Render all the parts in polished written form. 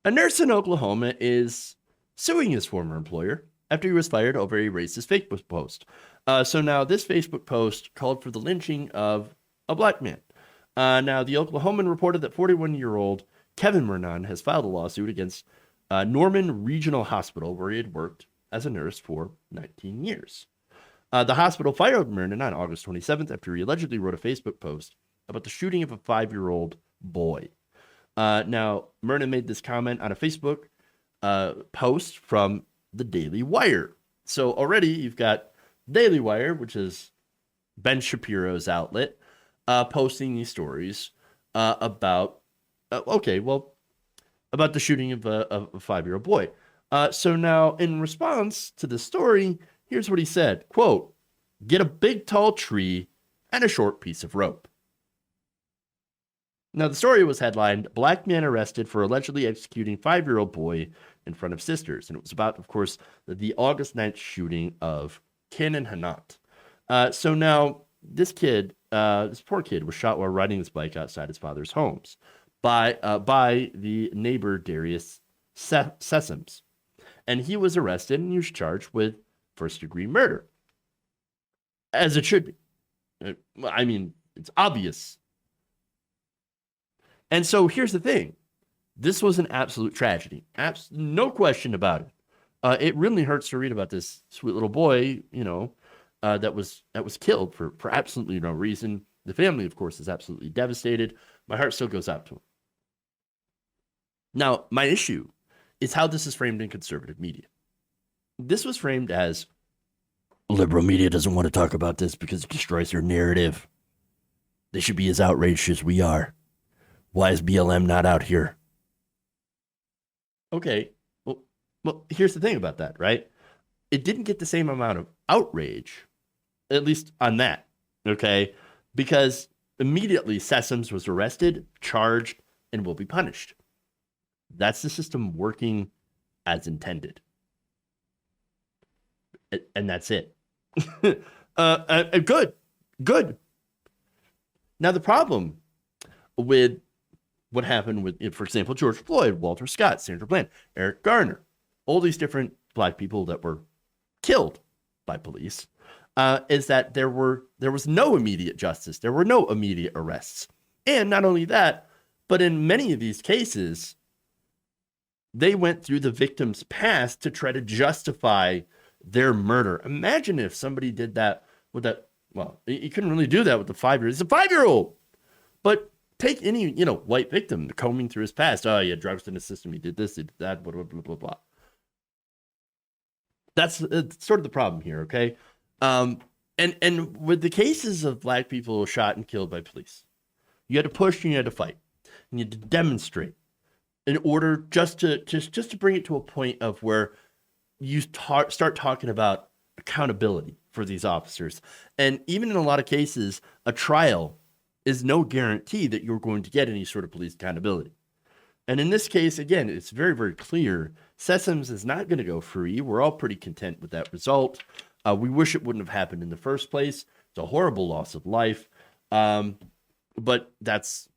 A nurse in Oklahoma is suing his former employer after he was fired over a racist Facebook post. So now this Facebook post called for the lynching of a black man. Now, the Oklahoman reported that 41-year-old Kevin Murnan has filed a lawsuit against Norman Regional Hospital, where he had worked as a nurse for 19 years. The hospital fired Murnan on August 27th after he allegedly wrote a Facebook post about the shooting of a 5-year-old boy. Now, Murnan made this comment on a Facebook post from the Daily Wire. So already you've got Daily Wire, which is Ben Shapiro's outlet, posting these stories about about the shooting of a 5-year-old boy. So now, in response to the story, here's what he said, quote, "Get a big tall tree and a short piece of rope." Now, the story was headlined, "Black Man Arrested for Allegedly Executing 5-Year-Old Boy in Front of Sisters." And it was about, of course, the August 9th shooting of Cannon Hanat. So now, this poor kid, was shot while riding his bike outside his father's homes by the neighbor Darius Sessoms. And he was arrested and he was charged with first-degree murder, as it should be. I mean, it's obvious. And so here's the thing. This was an absolute tragedy. No question about it. It really hurts to read about this sweet little boy, that was killed for absolutely no reason. The family, of course, is absolutely devastated. My heart still goes out to him. Now, my issue is how this is framed in conservative media. This was framed as liberal media doesn't want to talk about this because it destroys their narrative. They should be as outraged as we are. Why is BLM not out here? Okay, well, here's the thing about that, right? It didn't get the same amount of outrage, at least on that, okay? Because immediately Sessoms was arrested, charged, and will be punished. That's the system working as intended. And that's it. Good. Now, the problem with what happened with, for example, George Floyd, Walter Scott, Sandra Bland, Eric Garner, all these different black people that were killed by police, is that there was no immediate justice. There were no immediate arrests. And not only that, but in many of these cases, they went through the victim's past to try to justify their murder. Imagine if somebody did that with that. Well, you couldn't really do that with the 5-year-old. It's a 5-year-old. But take any, white victim combing through his past. Oh, he had drugs in his system. He did this, he did that, blah, blah, blah, blah, blah. That's sort of the problem here, okay? And with the cases of black people shot and killed by police, you had to push and you had to fight. And you had to demonstrate in order just to bring it to a point of where you start talking about accountability for these officers. And even in a lot of cases, a trial is no guarantee that you're going to get any sort of police accountability. And in this case, again, it's very, very clear Sessoms is not going to go free. We're all pretty content with that result. We wish it wouldn't have happened in the first place. It's a horrible loss of life. But it's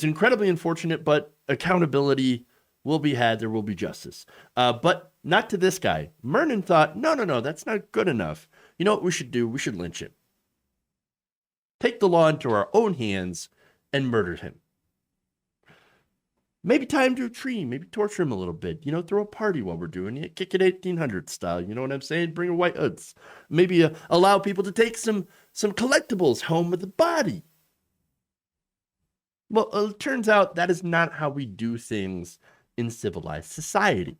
incredibly unfortunate, but accountability will be had. There will be justice. But not to this guy. Murnan thought, no, that's not good enough. You know what we should do? We should lynch him. Take the law into our own hands and murder him. Maybe tie him to a tree, maybe torture him a little bit, throw a party while we're doing it, kick it 1800 style, you know what I'm saying? Bring a white hoods. Maybe allow people to take some collectibles home with the body. Well, it turns out that is not how we do things in civilized society.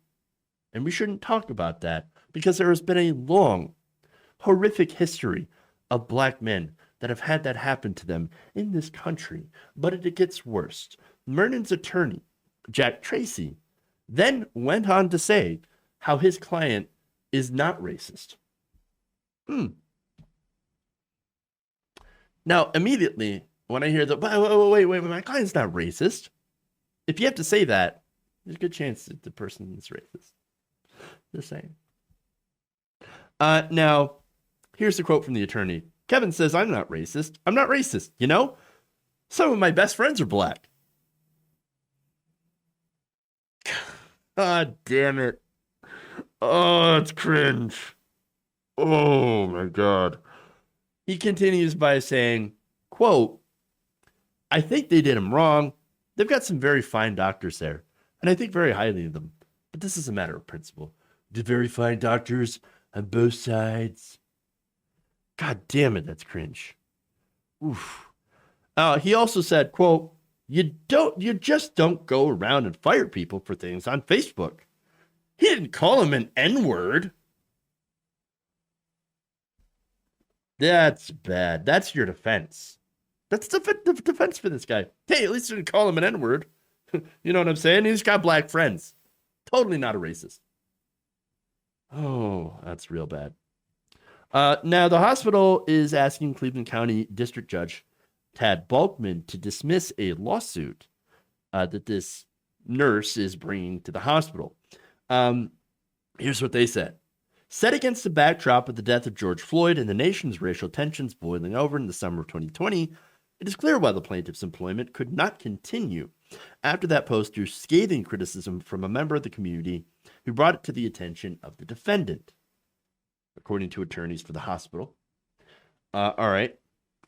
And we shouldn't talk about that because there has been a long, horrific history of black men that have had that happen to them in this country. But it gets worse. Murnan's attorney, Jack Tracy, then went on to say how his client is not racist. Now, immediately, when I hear that, wait, my client's not racist. If you have to say that, there's a good chance that the person is racist. Just saying. Now, here's the quote from the attorney. Kevin says, I'm not racist. I'm not racist, Some of my best friends are black. God damn it. Oh, it's cringe. Oh my God. He continues by saying, quote, I think they did him wrong. They've got some very fine doctors there, and I think very highly of them. But this is a matter of principle. The very fine doctors on both sides. God damn it, that's cringe. Oof. He also said, quote, you just don't go around and fire people for things on Facebook. He didn't call him an N-word. That's bad. That's your defense. That's the defense for this guy. Hey, at least you didn't call him an N-word. You know what I'm saying? He's got black friends. Totally not a racist. Oh, that's real bad. Now, the hospital is asking Cleveland County District Judge Tad Balkman to dismiss a lawsuit that this nurse is bringing to the hospital. Here's what they said. Set against the backdrop of the death of George Floyd and the nation's racial tensions boiling over in the summer of 2020, it is clear why the plaintiff's employment could not continue after that post drew scathing criticism from a member of the community who brought it to the attention of the defendant, according to attorneys for the hospital. All right.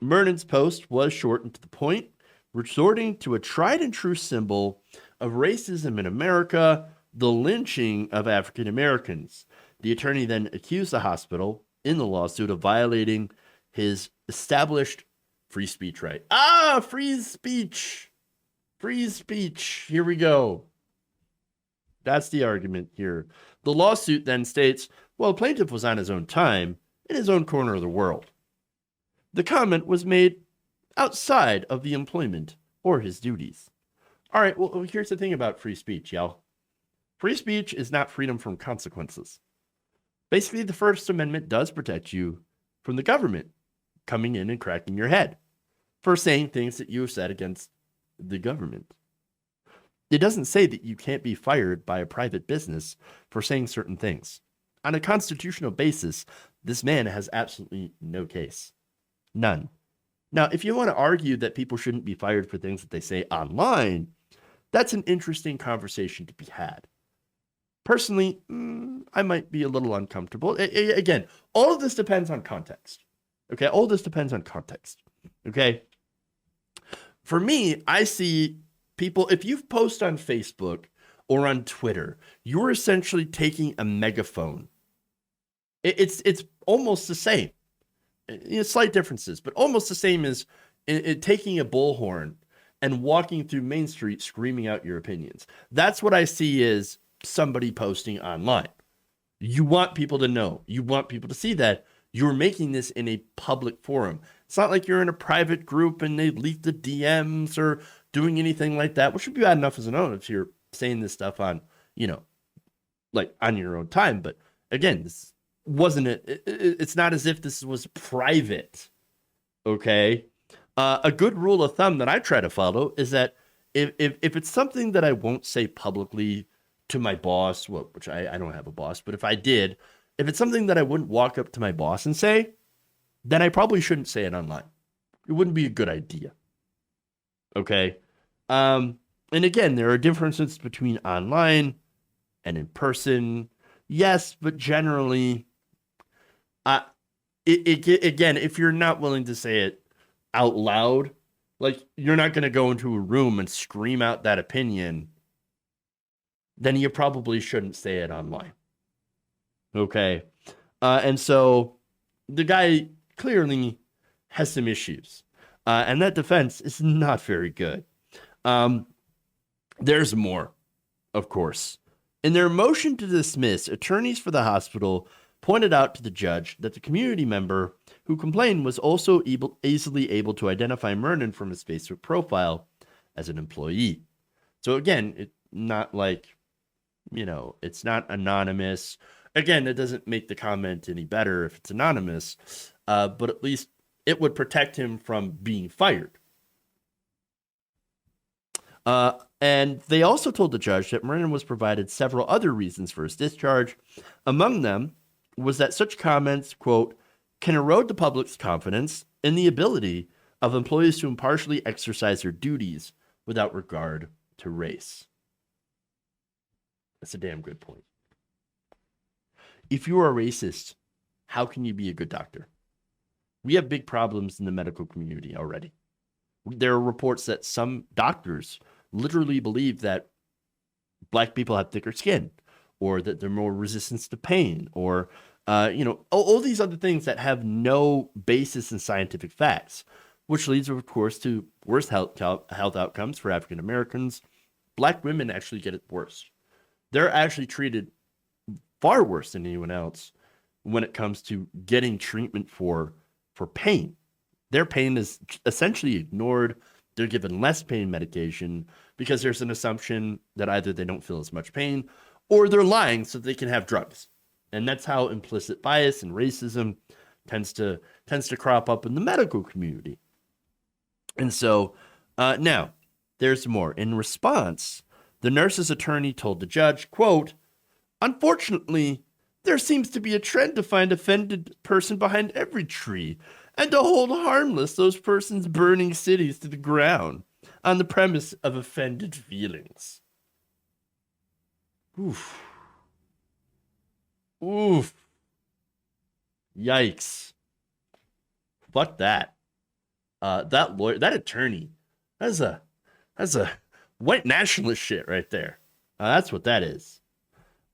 Murnan's post was short and to the point, resorting to a tried and true symbol of racism in America, the lynching of African Americans. The attorney then accused the hospital in the lawsuit of violating his established free speech right. Free speech. Free speech. Here we go. That's the argument here. The lawsuit then states, well, the plaintiff was on his own time in his own corner of the world. The comment was made outside of the employment or his duties. All right, well, here's the thing about free speech, y'all. Free speech is not freedom from consequences. Basically, the First Amendment does protect you from the government coming in and cracking your head for saying things that you have said against the government. It doesn't say that you can't be fired by a private business for saying certain things. On a constitutional basis, this man has absolutely no case. None. Now, if you want to argue that people shouldn't be fired for things that they say online, that's an interesting conversation to be had. Personally, I might be a little uncomfortable. Again, all of this depends on context. Okay, all this depends on context. Okay. For me, I see people, if you post on Facebook or on Twitter, you're essentially taking a megaphone. It's almost the same. Slight differences, but almost the same as taking a bullhorn and walking through Main Street screaming out your opinions. That's what I see as somebody posting online. You want people to know. You want people to see that you're making this in a public forum. It's not like you're in a private group and they leak the DMs or doing anything like that, which would be bad enough as an owner if you're saying this stuff on, like on your own time. But again, this wasn't it. It's not as if this was private. Okay. A good rule of thumb that I try to follow is that if it's something that I won't say publicly to my boss, which I don't have a boss, but if I did, if it's something that I wouldn't walk up to my boss and say, then I probably shouldn't say it online. It wouldn't be a good idea. Okay. And again, there are differences between online and in person. Yes, but generally, again, if you're not willing to say it out loud, like you're not going to go into a room and scream out that opinion, then you probably shouldn't say it online. Okay. And so the guy clearly has some issues. And that defense is not very good. There's more, of course. In their motion to dismiss, attorneys for the hospital pointed out to the judge that the community member who complained was also easily able to identify Murnan from his Facebook profile as an employee. So again, it's not like, it's not anonymous. Again, it doesn't make the comment any better if it's anonymous, but at least it would protect him from being fired. And they also told the judge that Murnan was provided several other reasons for his discharge. Among them was that such comments, quote, can erode the public's confidence in the ability of employees to impartially exercise their duties without regard to race. That's a damn good point. If you are a racist, how can you be a good doctor? We have big problems in the medical community already. There are reports that some doctors literally believe that black people have thicker skin, or that they're more resistant to pain, or all these other things that have no basis in scientific facts, which leads, of course, to worse health outcomes for African Americans. Black women actually get it worse. They're actually treated far worse than anyone else when it comes to getting treatment for pain. Their pain is essentially ignored. They're given less pain medication because there's an assumption that either they don't feel as much pain or they're lying so they can have drugs. And that's how implicit bias and racism tends to crop up in the medical community. And so now there's more. In response, the nurse's attorney told the judge, quote, "Unfortunately, there seems to be a trend to find offended person behind every tree and to hold harmless those persons burning cities to the ground on the premise of offended feelings." Oof. Oof. Yikes. Fuck that. That lawyer, that attorney, that's a white nationalist shit right there. That's what that is.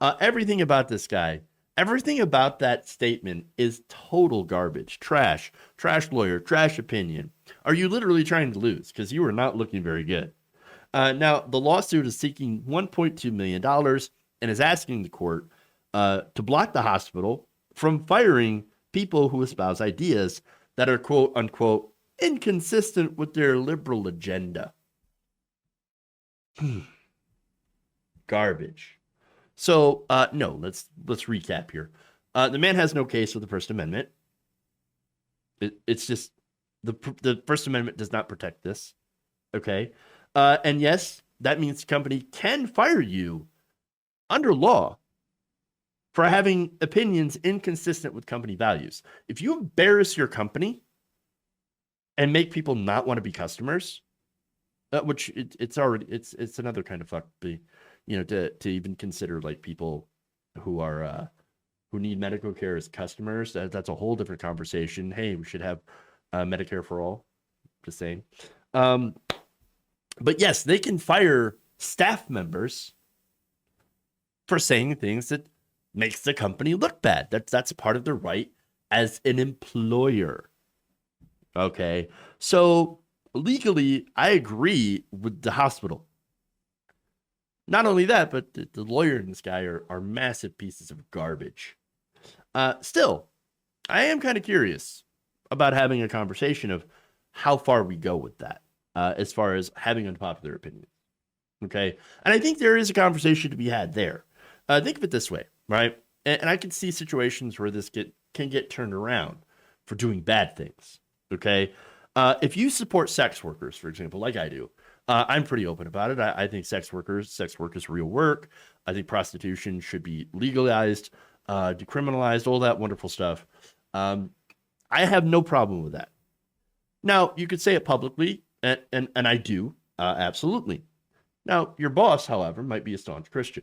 Everything about this guy, everything about that statement is total garbage. Trash lawyer, trash opinion. Are you literally trying to lose? Because you are not looking very good. Now, the lawsuit is seeking $1.2 million and is asking the court to block the hospital from firing people who espouse ideas that are, quote unquote, inconsistent with their liberal agenda. Garbage. So, no, let's recap here. The man has no case with the First Amendment. It's just the First Amendment does not protect this. Okay. And yes, that means the company can fire you under law for having opinions inconsistent with company values. If you embarrass your company and make people not want to be customers, which it's another kind of fuck, to even consider like people who are who need medical care as customers. That's a whole different conversation. Hey, we should have Medicare for all. Just saying. But yes, they can fire staff members for saying things that makes the company look bad. That's part of their right as an employer. Okay, so legally, I agree with the hospital. Not only that, but the lawyer and this guy are massive pieces of garbage. Still, I am kind of curious about having a conversation of how far we go with that, as far as having unpopular opinions. Okay, and I think there is a conversation to be had there. Think of it this way, right? And I can see situations where this can get turned around for doing bad things. Okay, if you support sex workers, for example, like I do, I'm pretty open about it. I think sex work is real work. I think prostitution should be legalized, decriminalized, all that wonderful stuff. I have no problem with that. Now, you could say it publicly, and I do, absolutely. Now, your boss, however, might be a staunch Christian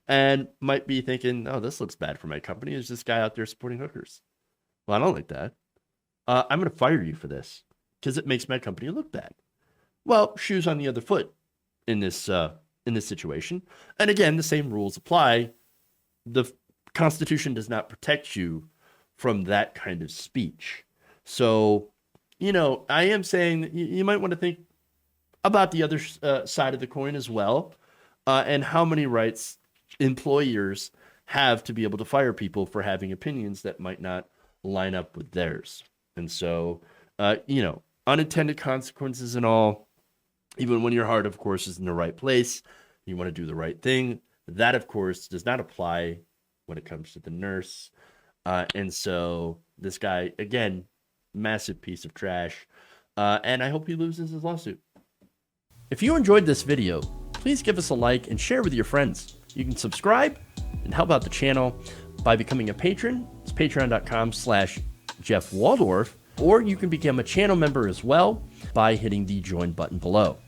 and might be thinking, oh, this looks bad for my company. There's this guy out there supporting hookers. Well, I don't like that. I'm going to fire you for this because it makes my company look bad. Well, shoes on the other foot in this situation. And again, the same rules apply. The Constitution does not protect you from that kind of speech. So, I am saying that you might want to think about the other side of the coin as well, and how many rights employers have to be able to fire people for having opinions that might not line up with theirs. And so, unintended consequences and all, even when your heart, of course, is in the right place, you want to do the right thing. That, of course, does not apply when it comes to the nurse. And so this guy, again, massive piece of trash. And I hope he loses his lawsuit. If you enjoyed this video, please give us a like and share with your friends. You can subscribe and help out the channel by becoming a patron. It's patreon.com/Jeff Waldorf, or you can become a channel member as well by hitting the join button below.